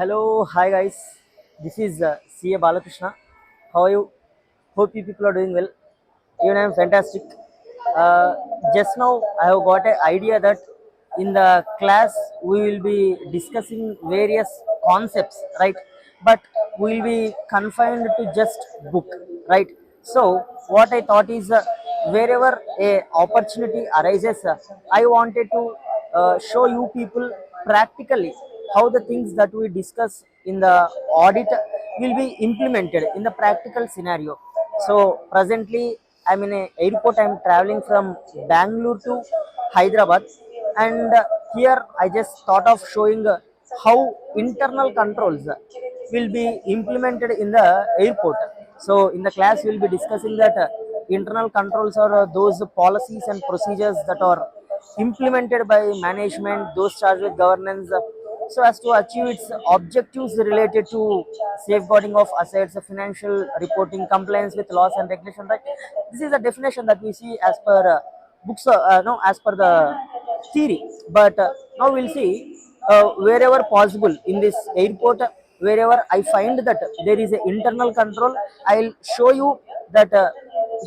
Hello, hi guys. This is CA Balakrishna. How are you? Hope you people are doing well. Even I am fantastic. Uh, just now I have got an idea that in the class we will be discussing various concepts, right? But we will be confined to just book, right? So what I thought is wherever a opportunity arises, I wanted to show you people practically how the things that we discuss in the audit will be implemented in the practical scenario. So presently I'm in a airport. I'm traveling from Bangalore to Hyderabad, and here I just thought of showing how internal controls will be implemented in the airport. So in the class we'll be discussing that internal controls are those policies and procedures that are implemented by management, those charged with governance, so as to achieve its objectives related to safeguarding of assets, financial reporting, compliance with laws and regulation. Right? This is a definition that we see as per books, no, as per the theory. But now we'll see wherever possible in this airport, wherever I find that there is an internal control, I'll show you that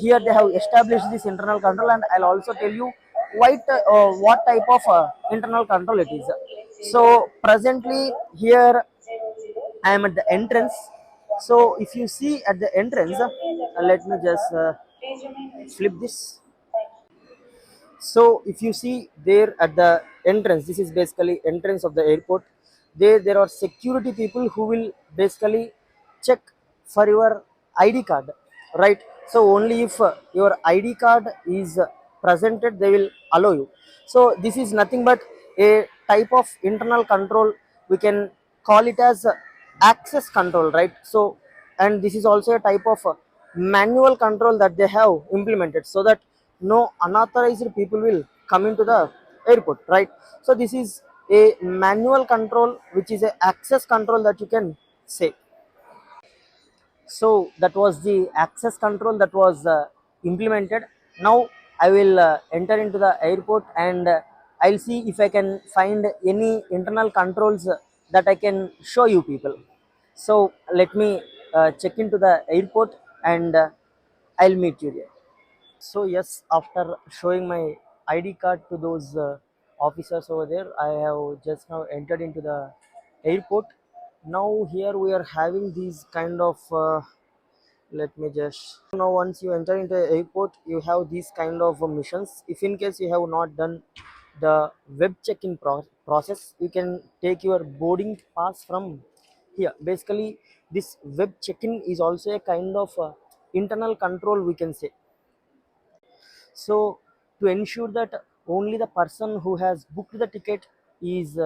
here they have established this internal control, and I'll also tell you what type of internal control it is. So presently here I am at the entrance. So if you see at the entrance, let me just flip this. So if you see there at the entrance, this is basically entrance of the airport. There are security people who will basically check for your ID card, right? So only if your ID card is presented, they will allow you. So this is nothing but a type of internal control. We can call it as access control, right? So, and this is also a type of manual control that they have implemented, so that no unauthorized people will come into the airport, right? So this is a manual control, which is a access control that you can say. So that was the access control that was implemented. Now I will enter into the airport, and I'll see if I can find any internal controls that I can show you people. So let me check into the airport, and I'll meet you there. So yes, after showing my ID card to those officers over there, I have just now entered into the airport. Now here we are having these kind of let me just now, once you enter into the airport, you have these kind of missions. If in case you have not done the web check-in process, you can take your boarding pass from here. Basically this web check-in is also a kind of internal control, we can say. So to ensure that only the person who has booked the ticket is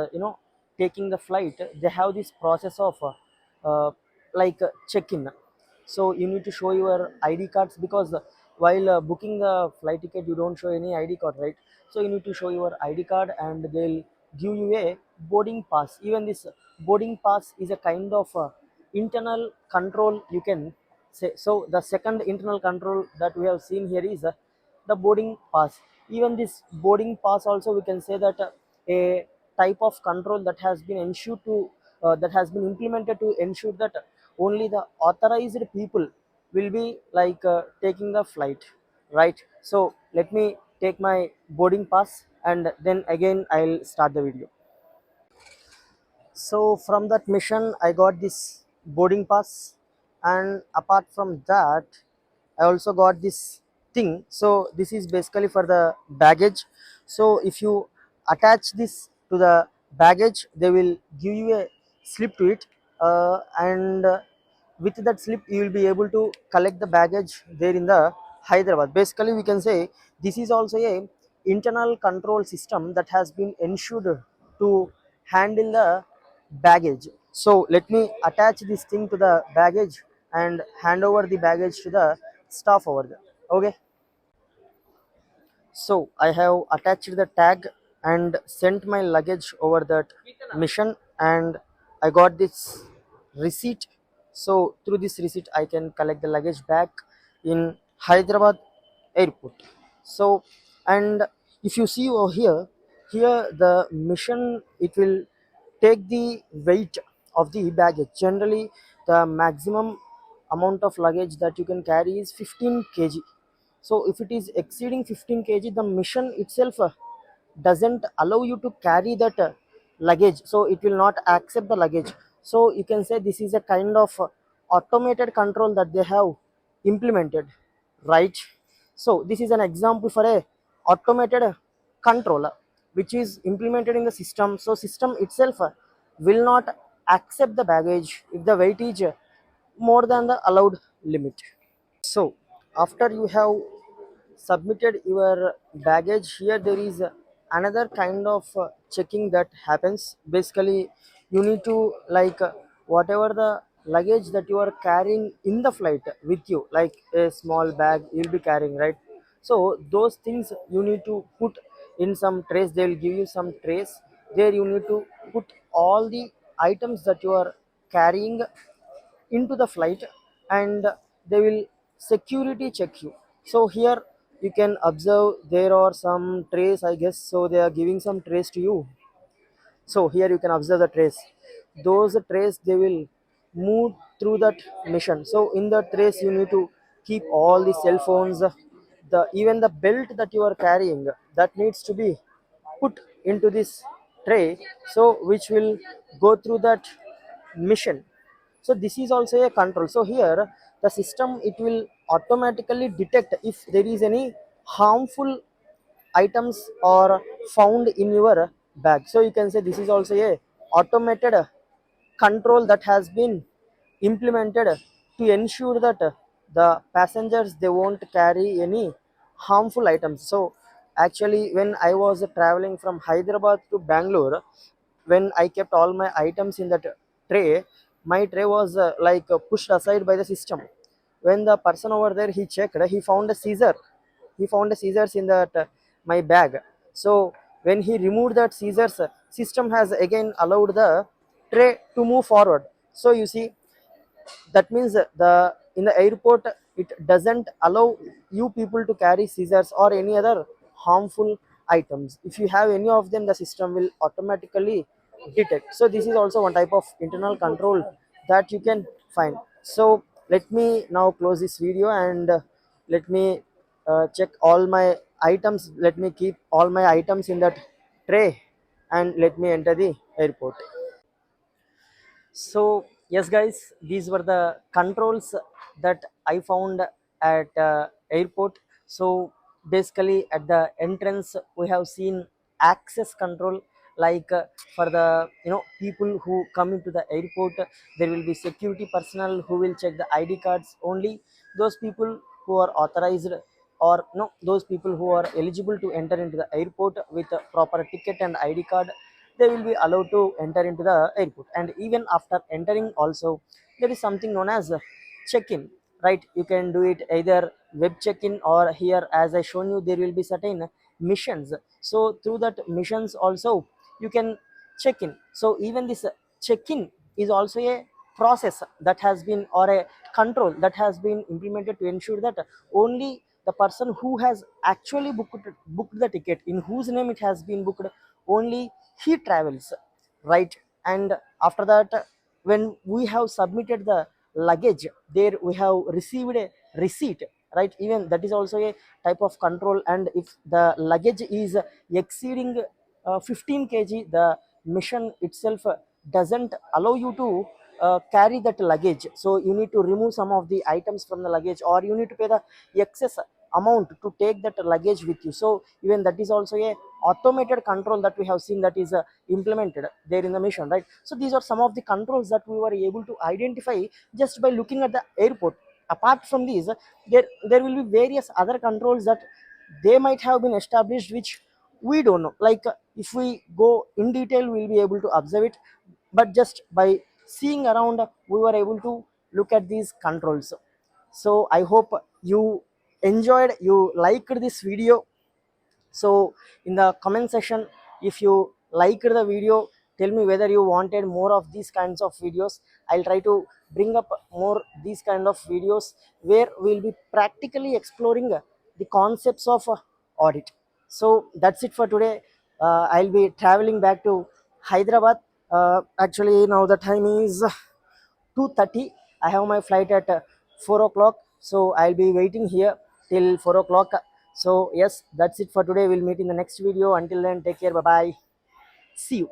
taking the flight, they have this process of check-in. So you need to show your ID cards, because while booking the flight ticket you don't show any ID card, right? So you need to show your ID card, and they'll give you a boarding pass. Even this boarding pass is a kind of internal control, you can say. So the second internal control that we have seen here is the boarding pass. Even this boarding pass also, we can say that a type of control that has been ensured to that has been implemented to ensure that only the authorized people will be taking the flight, right? So let me take my boarding pass, and then again I'll start the video. So from that mission I got this boarding pass, and apart from that I also got this thing. So this is basically for the baggage. So if you attach this to the baggage, they will give you a slip to it, and with that slip you will be able to collect the baggage there in the Hyderabad. Basically we can say this is also a internal control system that has been ensured to handle the baggage. So let me attach this thing to the baggage and hand over the baggage to the staff over there. Okay, so I have attached the tag and sent my luggage over that mission, and I got this receipt. So through this receipt I can collect the luggage back in Hyderabad airport. So, and if you see over here, here the mission, it will take the weight of the baggage. Generally, the maximum amount of luggage that you can carry is 15 kg. So if it is exceeding 15 kg, the mission itself doesn't allow you to carry that luggage, so it will not accept the luggage. So you can say this is a kind of automated control that they have implemented, right? So this is an example for a automated control which is implemented in the system. So system itself will not accept the baggage if the weight is more than the allowed limit. So after you have submitted your baggage, here there is another kind of checking that happens. Basically, you need to like whatever the luggage that you are carrying in the flight with you, like a small bag you'll be carrying, right? So those things you need to put in some trays. They'll give you some trays. There you need to put all the items that you are carrying into the flight, and they will security check you. So here you can observe there are some trays, I guess. So they are giving some trays to you. So here you can observe the trays. Those trays, they will move through that mission. So in the trays you need to keep all the cell phones, the even the belt that you are carrying, that needs to be put into this tray, so which will go through that mission. So this is also a control. So here the system, it will automatically detect if there is any harmful items are found in your bag. So you can say this is also a automated control that has been implemented to ensure that the passengers, they won't carry any harmful items. So actually, when I was traveling from Hyderabad to Bangalore, when I kept all my items in that tray, my tray was pushed aside by the system. When the person over there, he checked, he found a scissor. He found a scissors in that my bag. So when he removed that scissors, system has again allowed the tray to move forward. So you see, that means the in the airport, it doesn't allow you people to carry scissors or any other harmful items. If you have any of them, the system will automatically detect. So this is also one type of internal control that you can find. So let me now close this video, and let me check all my items. Let me keep all my items in that tray, and let me enter the airport. So yes, guys, these were the controls that I found at airport. So basically, at the entrance, we have seen access control. Like for the people who come into the airport, there will be security personnel who will check the ID cards. Only those people who are authorized, or no, those people who are eligible to enter into the airport with a proper ticket and ID card, they will be allowed to enter into the airport. And even after entering also, there is something known as check-in, right? You can do it either web check-in, or here, as I shown you, there will be certain missions. So through that missions also, you can check in. So even this check-in is also a process that has been, or a control that has been implemented to ensure that only the person who has actually booked the ticket, in whose name it has been booked, only he travels, right? And after that, when we have submitted the luggage, there we have received a receipt, right? Even that is also a type of control. And if the luggage is exceeding 15 kg, the mission itself doesn't allow you to carry that luggage. So you need to remove some of the items from the luggage, or you need to pay the excess amount to take that luggage with you. So even that is also a automated control that we have seen, that is implemented there in the mission, right? So these are some of the controls that we were able to identify just by looking at the airport. Apart from these, there will be various other controls that they might have been established, which we don't know. Like if we go in detail, we'll be able to observe it, but just by seeing around, we were able to look at these controls. So I hope you enjoyed, you liked this video. So in the comment section, if you liked the video, tell me whether you wanted more of these kinds of videos. I'll try to bring up more these kind of videos, where we'll be practically exploring the concepts of audit. So that's it for today. I'll be traveling back to Hyderabad. Actually, now the time is 2:30. I have my flight at 4 o'clock, so I'll be waiting here till 4 o'clock. So yes, that's it for today. We'll meet in the next video. Until then, take care. Bye bye. See you.